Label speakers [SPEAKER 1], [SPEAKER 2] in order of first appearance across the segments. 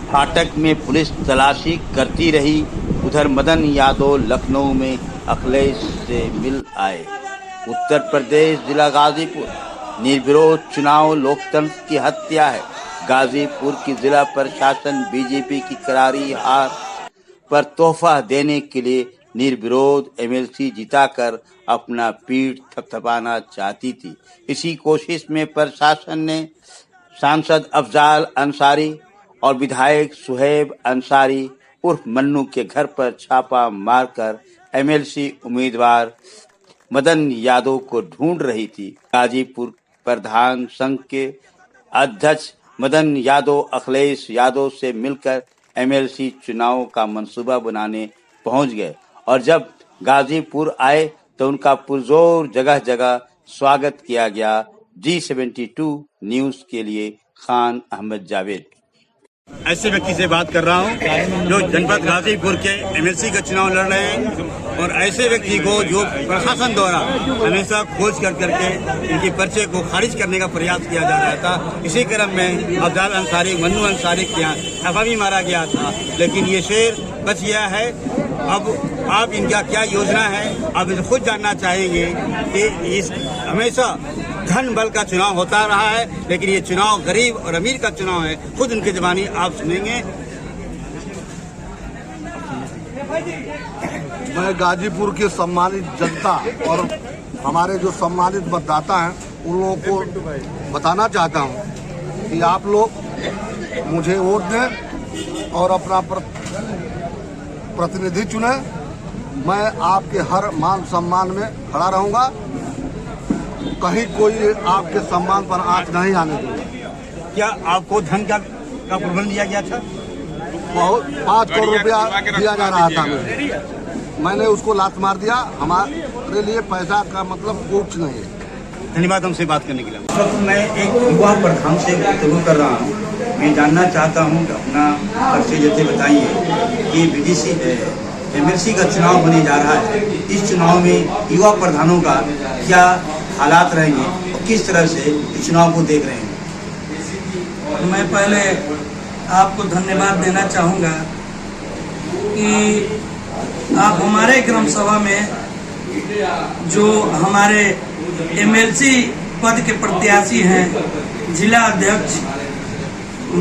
[SPEAKER 1] फाटक में पुलिस तलाशी करती रही। उधर मदन यादव लखनऊ में अखिलेश से मिल आए। उत्तर प्रदेश जिला गाजीपुर, निर्विरोध चुनाव लोकतंत्र की हत्या है। गाजीपुर की जिला प्रशासन बीजेपी की करारी हार पर तोहफा देने के लिए निर्विरोध एमएलसी जिताकर अपना पीठ थपथपाना चाहती थी। इसी कोशिश में प्रशासन ने सांसद अफजाल अंसारी और विधायक सुहेब अंसारी उर्फ मन्नू के घर पर छापा मारकर एमएलसी उम्मीदवार मदन यादव को ढूंढ रही थी। गाजीपुर प्रधान संघ के अध्यक्ष मदन यादव अखिलेश यादव से मिलकर एमएलसी चुनाव का मंसूबा बनाने पहुंच गए और जब गाजीपुर आए तो उनका पुरजोर जगह जगह स्वागत किया गया। G72 न्यूज के लिए खान अहमद जावेद।
[SPEAKER 2] ऐसे व्यक्ति से बात कर रहा हूँ जो जनपद गाजीपुर के एमएलसी का चुनाव लड़ रहे हैं और ऐसे व्यक्ति को जो प्रशासन द्वारा हमेशा खोज कर करके इनके पर्चे को खारिज करने का प्रयास किया जा रहा था। इसी क्रम में अफजाल अंसारी, मन्नू अंसारी के यहाँ छापा भी मारा गया था, लेकिन ये शेर बच गया है। अब आप इनका क्या योजना है, आप इसे खुद जानना चाहेंगे कि इस हमेशा धन बल का चुनाव होता रहा है, लेकिन ये चुनाव गरीब और अमीर का चुनाव है। खुद उनकी जुबानी आप सुनेंगे।
[SPEAKER 3] मैं गाजीपुर की सम्मानित जनता और हमारे जो सम्मानित मतदाता हैं उन लोगों को बताना चाहता हूं कि आप लोग मुझे वोट दें और अपना प्रतिनिधि चुने। मैं आपके हर मान सम्मान में खड़ा रहूंगा, कहीं कोई आपके सम्मान पर आंच नहीं आने दूंगा।
[SPEAKER 2] क्या आपको धन का प्रबंध दिया गया था?
[SPEAKER 3] बहुत 5 करोड़ रुपया दिया जा रहा था मैंने उसको लात मार दिया। हमारे लिए पैसा का मतलब कुछ नहीं है।
[SPEAKER 2] धन्यवाद हमसे बात करने के लिए। इस वक्त मैं एक युवा प्रधान से गुफ्तगू कर रहा हूँ। मैं जानना चाहता हूँ कि अपना परिचय जैसे बताइए कि बीडीसी एमएलसी का चुनाव होने जा रहा है। इस चुनाव में युवा प्रधानों का क्या हालात रहेंगे और किस तरह से इस चुनाव को देख रहे हैं?
[SPEAKER 4] मैं पहले आपको धन्यवाद देना चाहूँगा कि आप हमारे ग्राम सभा में जो हमारे एमएलसी पद के प्रत्याशी हैं जिला अध्यक्ष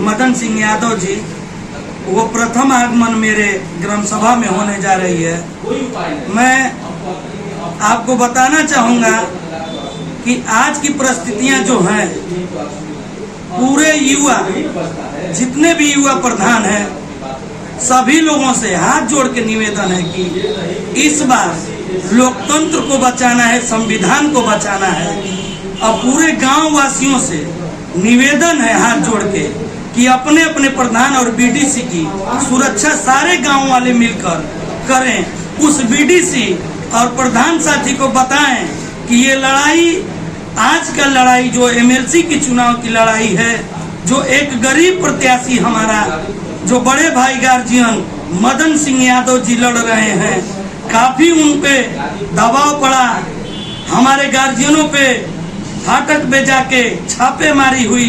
[SPEAKER 4] मदन सिंह यादव जी, वो प्रथम आगमन मेरे ग्राम सभा में होने जा रही है। मैं आपको बताना चाहूँगा कि आज की परिस्थितियां जो हैं, पूरे युवा जितने भी युवा प्रधान हैं सभी लोगों से हाथ जोड़ के निवेदन है कि इस बार लोकतंत्र को बचाना है, संविधान को बचाना है। और पूरे गांव वासियों से निवेदन है हाथ जोड़ के कि अपने अपने प्रधान और बीडीसी की सुरक्षा सारे गांव वाले मिलकर करें। उस बीडीसी और प्रधान साथी को बताएं कि ये लड़ाई, आज का लड़ाई जो एमएलसी की चुनाव की लड़ाई है, जो एक गरीब प्रत्याशी हमारा जो बड़े भाई गार्जियन मदन सिंह यादव जी लड़ रहे हैं, काफी उन पे दबाव पड़ा। हमारे गार्जियनों पे फाटक पे जाके छापेमारी हुई,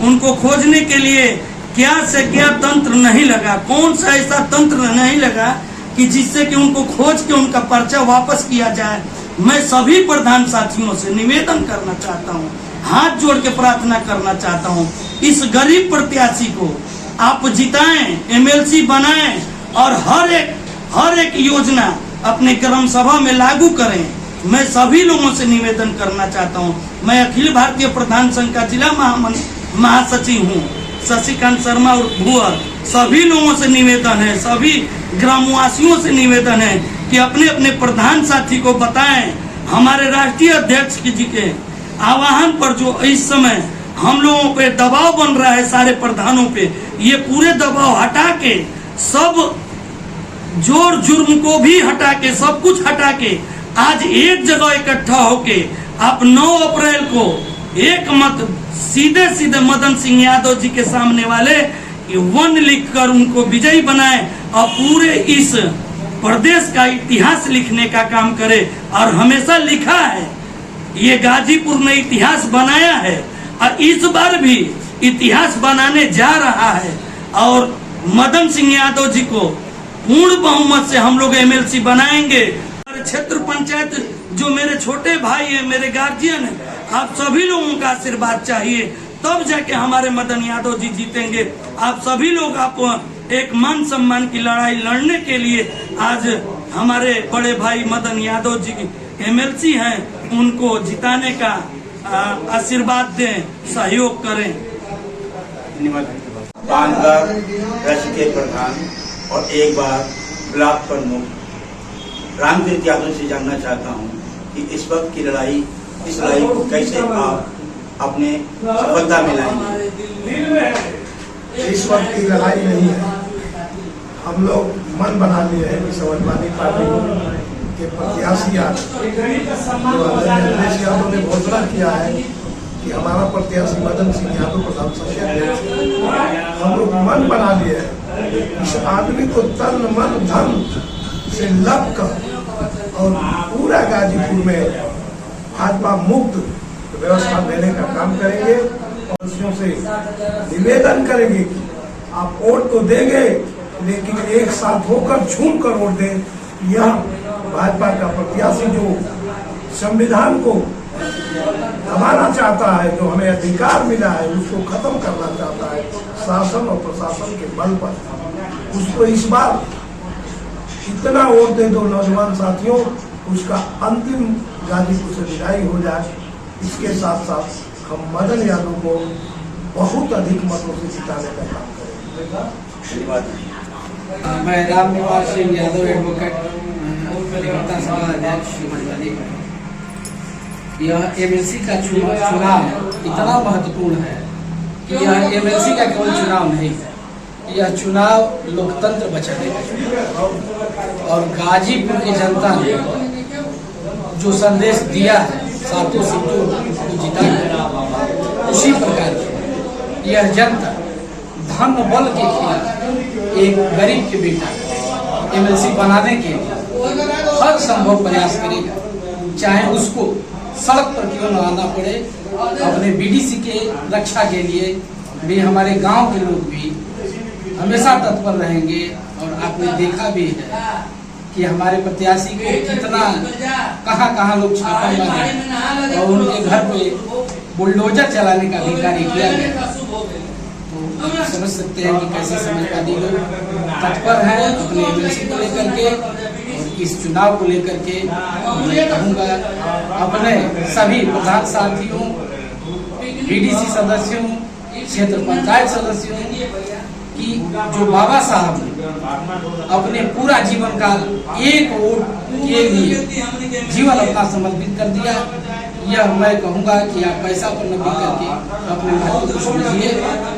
[SPEAKER 4] उनको खोजने के लिए क्या से क्या तंत्र नहीं लगा, कौन सा ऐसा तंत्र नहीं लगा कि जिससे कि उनको खोज के उनका पर्चा वापस किया जाए। मैं सभी प्रधान साथियों से निवेदन करना चाहता हूं, हाथ जोड़ के प्रार्थना करना चाहता हूं, इस गरीब प्रत्याशी को आप जिताएं, एमएलसी बनाएं और हर एक योजना अपने ग्राम सभा में लागू करें। मैं सभी लोगों से निवेदन करना चाहता हूं। मैं अखिल भारतीय प्रधान संघ का जिला महासचिव हूं, शशिकांत शर्मा और भुअर। सभी लोगों से निवेदन है, सभी ग्रामवासियों से निवेदन है कि अपने अपने प्रधान साथी को बताएं। हमारे राष्ट्रीय अध्यक्ष जी के आह्वान पर जो इस समय हम लोगों पे दबाव बन रहा है सारे प्रधानों पे, ये पूरे दबाव हटा के, सब जोर जुर्म को भी हटा के, सब कुछ हटा के आज एक जगह इकट्ठा होके आप 9 अप्रैल को एक मत सीधे मदन सिंह यादव जी के सामने वाले वन लिखकर उनको विजयी बनाए और पूरे इस प्रदेश का इतिहास लिखने का काम करे। और हमेशा लिखा है, ये गाजीपुर ने इतिहास बनाया है और इस बार भी इतिहास बनाने जा रहा है। और मदन सिंह यादव जी को पूर्ण बहुमत से हम लोग एमएलसी बनाएंगे। हमारे क्षेत्र पंचायत जो मेरे छोटे भाई है, मेरे गार्जियन है, आप सभी लोगों का आशीर्वाद चाहिए, तब जाके हमारे मदन यादव जी जीतेंगे। आप सभी लोग आप एक मान सम्मान की लड़ाई लड़ने के लिए आज हमारे बड़े भाई मदन यादव जी एमएलसी हैं, उनको जिताने का आशीर्वाद दें, सहयोग करें।
[SPEAKER 2] धन्यवाद। 5 बार राज्य के प्रधान और 1 बार ब्लॉक प्रमुख रामतीर्थ यादव से जानना चाहता हूं कि इस वक्त की लड़ाई, इस लड़ाई को कैसे आप अपने सफलता में लाएंगे।
[SPEAKER 5] इस वक्त की लड़ाई नहीं है, हम लोग मन बना लिए हैं कि समाजवादी पार्टी के प्रत्याशी यादव ने घोषणा किया है कि हमारा प्रत्याशी मदन सिंह यादव प्रधान सचिव। हम लोग मन बना लिए हैं इस आदमी को तन मन धन से लब कर और पूरा गाजीपुर में भाजपा मुक्त व्यवस्था देने का काम करेंगे और उसमें से निवेदन करेंगे कि आप वोट तो देंगे लेकिन एक साथ होकर झूम कर वोट दें। यह भाजपा का प्रत्याशी जो संविधान को दबाना चाहता है, जो हमें अधिकार मिला है उसको खत्म करना चाहता है शासन और प्रशासन के बल पर, उसको इस बार इतना वोट दे दो नौजवान साथियों, उसका अंतिम गाजीपुर से विदाई हो जाए। इसके साथ साथ हम मदन यादव को बहुत अधिक मतों से जिताने का काम करेंगे।
[SPEAKER 6] मैं राम निवास सिंह यादव एडवोकेट अधिवक्ता सभा अध्यक्ष समाजवादी पार्टी। यह एमएलसी का चुनाव इतना महत्वपूर्ण है कि यह एमएलसी का केवल चुनाव नहीं है, यह चुनाव लोकतंत्र बचाने का चुनाव। और गाजीपुर की जनता ने जो संदेश दिया है 7 सीटों को जिताने, उसी प्रकार यह जनता धन बल के खिलाफ एक गरीब के बेटा एमएलसी बनाने के लिए हर संभव प्रयास करेगा, चाहे उसको सड़क पर क्यों न आना पड़े। अपने बीडीसी के रक्षा के लिए भी हमारे गांव के लोग भी हमेशा तत्पर रहेंगे। और आपने देखा भी है कि हमारे प्रत्याशी को कितना कहाँ लोग छापा मारे और उनके घर पे बुलडोजर चलाने का भी कार्य किया गया। तो आप समझ सकते हैं कि कैसे समाजवादी लोग तत्पर हैं अपने एमएलसी को लेकर के। और इस चुनाव को लेकर के मैं कहूँगा अपने सभी प्रधान साथियों, बीडीसी सदस्यों, क्षेत्र पंचायत सदस्यों कि जो बाबा साहब ने अपने पूरा जीवन काल एक वोट के लिए जीवन अपना समर्पित कर दिया, यह मैं कहूँगा कि आप पैसा पर न बिक करके अपने महत्व को समझिए,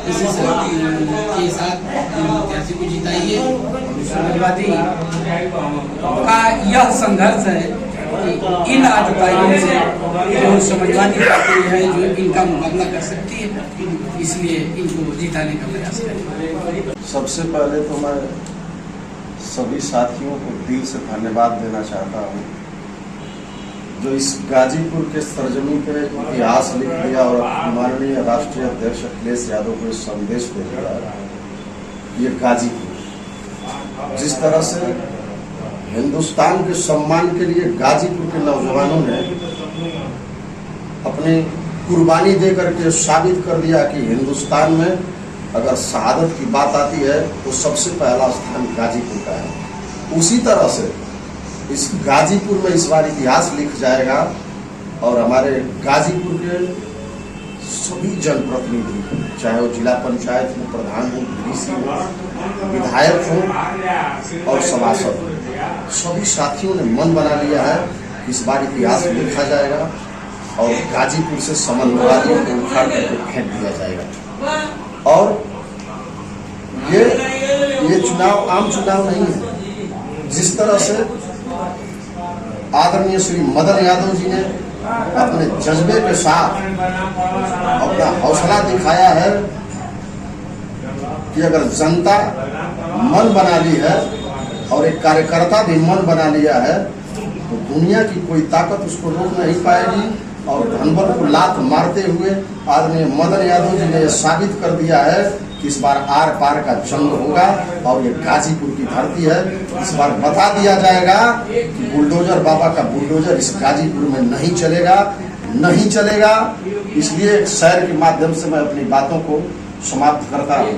[SPEAKER 6] इसी के साथ प्रत्याशी को जिताइए। समाजवादी का यह संघर्ष है कि इन आतताइयों से जो समाजवादी पार्टी है जो इनका मुकाबला कर सकती है, इसलिए इनको जिताने का प्रयास करें।
[SPEAKER 7] सबसे पहले तो मैं सभी साथियों को दिल से धन्यवाद देना चाहता हूँ जो इस गाजीपुर के सरजमी पे इतिहास लिख दिया और माननीय राष्ट्रीय अध्यक्ष अखिलेश यादव को संदेश दे दिया। ये गाजीपुर जिस तरह से हिंदुस्तान के सम्मान के लिए गाजीपुर के नौजवानों ने अपनी कुर्बानी दे करके साबित कर दिया कि हिंदुस्तान में अगर शहादत की बात आती है तो सबसे पहला स्थान गाजीपुर का है। उसी तरह से इस गाजीपुर में इस बार इतिहास लिख जाएगा और हमारे गाजीपुर के सभी जनप्रतिनिधि, चाहे वो जिला पंचायत में प्रधान हो, डीसी हो, विधायक हो और सभासद हो, सभी साथियों ने मन बना लिया है कि इस बार इतिहास लिखा जाएगा और गाजीपुर से सामंतवादियों को उखाड़ करके फेंक दिया जाएगा। और ये चुनाव आम चुनाव नहीं है। जिस तरह से आदरणीय श्री मदन यादव जी ने अपने जज्बे के साथ अपना हौसला दिखाया है कि अगर जनता मन बना ली है और एक कार्यकर्ता भी मन बना लिया है तो दुनिया की कोई ताकत उसको रोक नहीं पाएगी। और धनबल को लात मारते हुए आदरणीय मदन यादव जी ने साबित कर दिया है कि इस बार आर पार का जंग होगा और ये गाजीपुर की धरती है। इस बार बता दिया जाएगा कि बुलडोजर बाबा का बुलडोजर इस गाजीपुर में नहीं चलेगा, नहीं चलेगा। इसलिए एक शहर के माध्यम से मैं अपनी बातों को समाप्त करता हूँ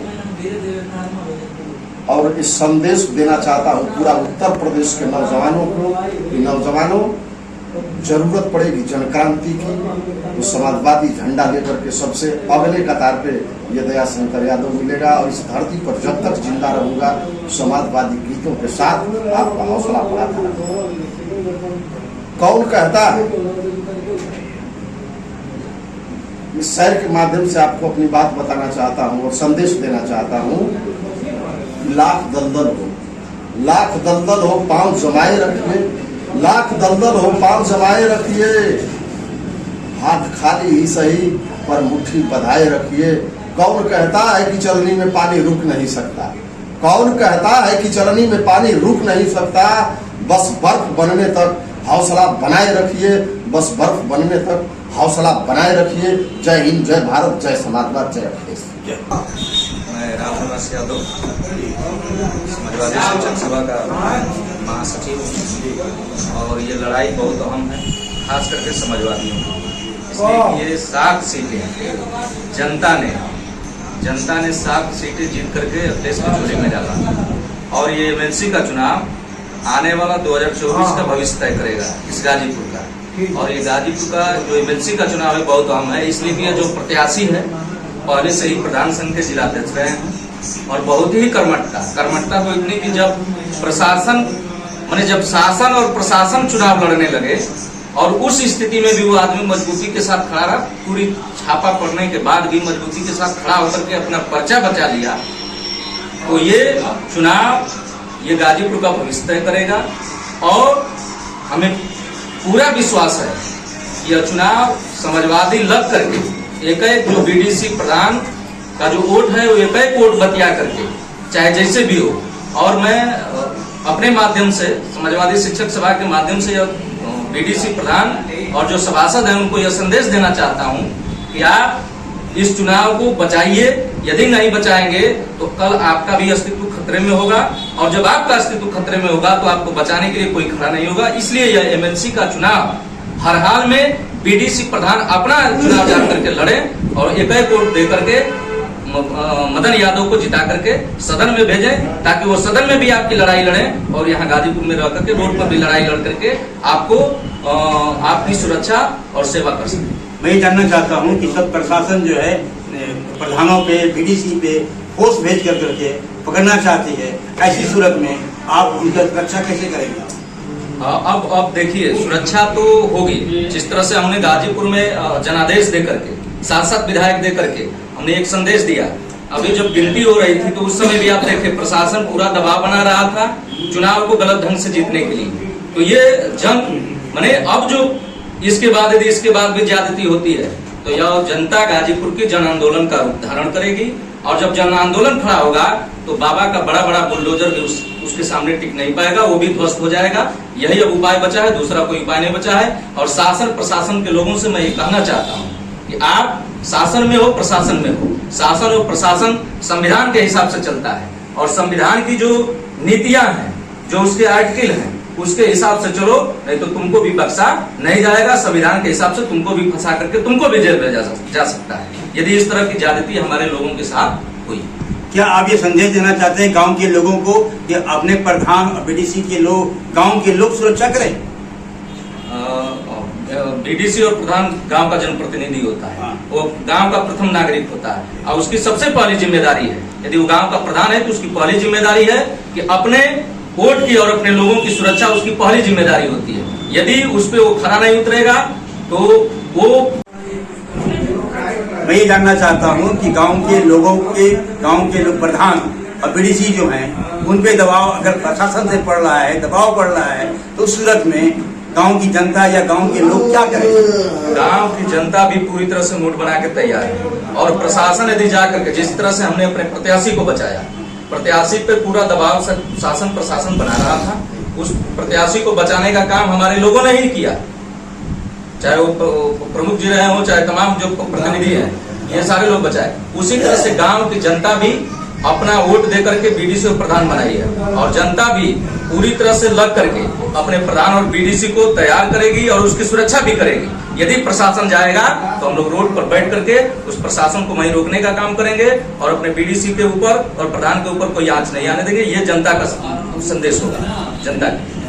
[SPEAKER 7] और इस संदेश देना चाहता हूँ पूरा उत्तर प्रदेश के नौजवानों को कि नौजवानों, जरूरत पड़ेगी जनक्रांति की तो समाजवादी झंडा लेकर के सबसे अगले कतार पे ये दयाशंकर यादव मिलेगा और इस धरती पर जब तक जिंदा रहूंगा समाजवादी गीतों के साथ आपका हौसला बढ़ाता रहूंगा। कौन कहता है, इस शहर के माध्यम से आपको अपनी बात बताना चाहता हूँ और संदेश देना चाहता हूँ। लाख दलदल हो, लाख दलदल हो, पांव जमाए रखिए, लाख दलदल हो, पांव जमाए रखिए, हाथ खाली ही सही पर मुट्ठी बधाए रखिए। कौन कहता है कि चलनी में पानी रुक नहीं सकता? कौन कहता है कि चलनी में पानी रुक नहीं सकता? बस बर्फ बनने तक हौसला बनाए रखिए, बस बर्फ बनने तक हौसला बनाए रखिए। जय हिंद, जय भारत, जय समाजवाद, जय अखिलेश।
[SPEAKER 8] मैं रामनिवास यादव, समाजवादी शिक्षक सभा का महासचिव हूँ और ये लड़ाई बहुत अहम है, खास करके समाजवादियों की। इसलिए ये 7 सीटें जनता ने 7 सीटें जीत करके अखिलेश की झोली में डाला और ये एमएलसी का चुनाव आने वाला 2024 का भविष्य तय करेगा इस गाजीपुर का। और ये गाजीपुर का जो एमएलसी का चुनाव है बहुत अहम है, इसलिए कि जो प्रत्याशी है पहले से ही प्रधान संघ के जिलाध्यक्ष रहे हैं और बहुत ही कर्मठता तो इतनी कि जब प्रशासन जब शासन और प्रशासन चुनाव लड़ने लगे और उस स्थिति में भी वो आदमी मजबूती के साथ खड़ा रहा, पूरी छापा पड़ने के बाद भी मजबूती के साथ खड़ा होकर के अपना पर्चा बचा लिया। तो ये चुनाव ये गाजीपुर का भविष्य तय करेगा और हमें पूरा विश्वास है कि यह चुनाव समाजवादी लग करके एक जो बीडीसी प्रधान का जो वोट है वो एक वोट बतिया करके चाहे जैसे भी हो। और मैं अपने माध्यम से समाजवादी शिक्षक सभा के माध्यम से बीडीसी प्रधान और जो सभासद हैं उनको यह संदेश देना चाहता हूं कि आप इस चुनाव को बचाइए। यदि नहीं बचाएंगे तो कल आपका भी अस्तित्व खतरे में होगा और जब आपका अस्तित्व खतरे में होगा तो आपको बचाने के लिए कोई खड़ा नहीं होगा। इसलिए यह एमएलसी का चुनाव हर हाल में बीडीसी प्रधान अपना चुनाव जा करके लड़े और एक वोट दे करके मदन यादव को जिता करके सदन में भेजें ताकि वो सदन में भी आपकी लड़ाई लड़े और यहाँ गाजीपुर में रह करके रोड पर भी लड़ाई लड़ करके आपको आपकी सुरक्षा और सेवा कर सके।
[SPEAKER 2] मैं ये जानना चाहता हूँ कि सब प्रशासन जो है प्रधानों पे बीडीसी पे फोर्स भेज करके पकड़ना चाहती है, ऐसी सूरत में आप उनकी रक्षा कैसे करेंगे?
[SPEAKER 8] अब देखिए सुरक्षा तो होगी, जिस तरह से हमने गाजीपुर में जनादेश दे करके सांसद विधायक दे करके हमने एक संदेश दिया। अभी जब गिनती हो रही थी तो उस समय भी आप देखे प्रशासन पूरा दबाव बना रहा था चुनाव को गलत ढंग से जीतने के लिए। तो ये जंग अब जो इसके बाद यदि इसके बाद भी ज्यादती होती है तो यह जनता गाजीपुर की जन आंदोलन का रूप धारण करेगी और जब जन आंदोलन खड़ा होगा तो बाबा का बड़ा बड़ा बुलडोजर भी उसके सामने टिक नहीं पाएगा, वो भी ध्वस्त हो जाएगा। यही अब उपाय बचा है, दूसरा कोई उपाय नहीं बचा है। और शासन प्रशासन के लोगों से मैं ये कहना चाहता हूँ कि आप शासन में हो प्रशासन में हो, शासन और प्रशासन संविधान के हिसाब से चलता है और संविधान की जो नीतियां हैं जो उसके आर्टिकल हैं उसके हिसाब से चलो, नहीं तो तुमको भी बख्शा नहीं जाएगा। संविधान के हिसाब से तुमको भी फंसा करके तुमको भी जेल में जा सकता है यदि इस तरह की ज्यादती हमारे लोगों के साथ हुई।
[SPEAKER 2] क्या आप ये संदेश देना चाहते हैं गांव के लोगों को कि अपने प्रधान और बीडीसी के लोग गांव के लोग सुरक्षा करें?
[SPEAKER 8] बीडीसी और प्रधान गांव का जनप्रतिनिधि होता है, वो गांव का प्रथम नागरिक होता है और उसकी सबसे पहली जिम्मेदारी है, यदि वो गांव का प्रधान है तो उसकी पहली जिम्मेदारी है कि अपने वोट की और अपने लोगों की सुरक्षा उसकी पहली जिम्मेदारी होती है। यदि उस पर वो खरा नहीं उतरेगा तो वो
[SPEAKER 2] मैं ये जानना चाहता हूँ कि गांव के लोग प्रधान और बीडीसी जो हैं उन पे दबाव अगर प्रशासन से पड़ रहा है, दबाव पड़ रहा है तो उस सूरत में गांव की जनता या गांव के लोग क्या करें?
[SPEAKER 8] गांव की जनता भी पूरी तरह से मूड बना के तैयार है और प्रशासन यदि जाकर के जिस तरह से हमने अपने प्रत्याशी को बचाया, प्रत्याशी पे पूरा दबाव शासन प्रशासन बना रहा था, उस प्रत्याशी को बचाने का काम हमारे लोगों ने ही किया, चाहे वो प्रमुख जी रहे हो चाहे तमाम जो प्रतिनिधि हैं ये सारे लोग बचाए। उसी तरह से गांव की जनता भी अपना वोट दे करके बीडीसी को प्रधान बनाई है और जनता भी पूरी तरह से लग करके अपने प्रधान और बीडीसी को तैयार करेगी और उसकी सुरक्षा भी करेगी। यदि प्रशासन जाएगा तो हम लोग रोड पर बैठ करके उस प्रशासन को वहीं रोकने का काम करेंगे और अपने बीडीसी के ऊपर और प्रधान के ऊपर कोई आंच नहीं आने देंगे। ये जनता का संदेश होगा जनता की।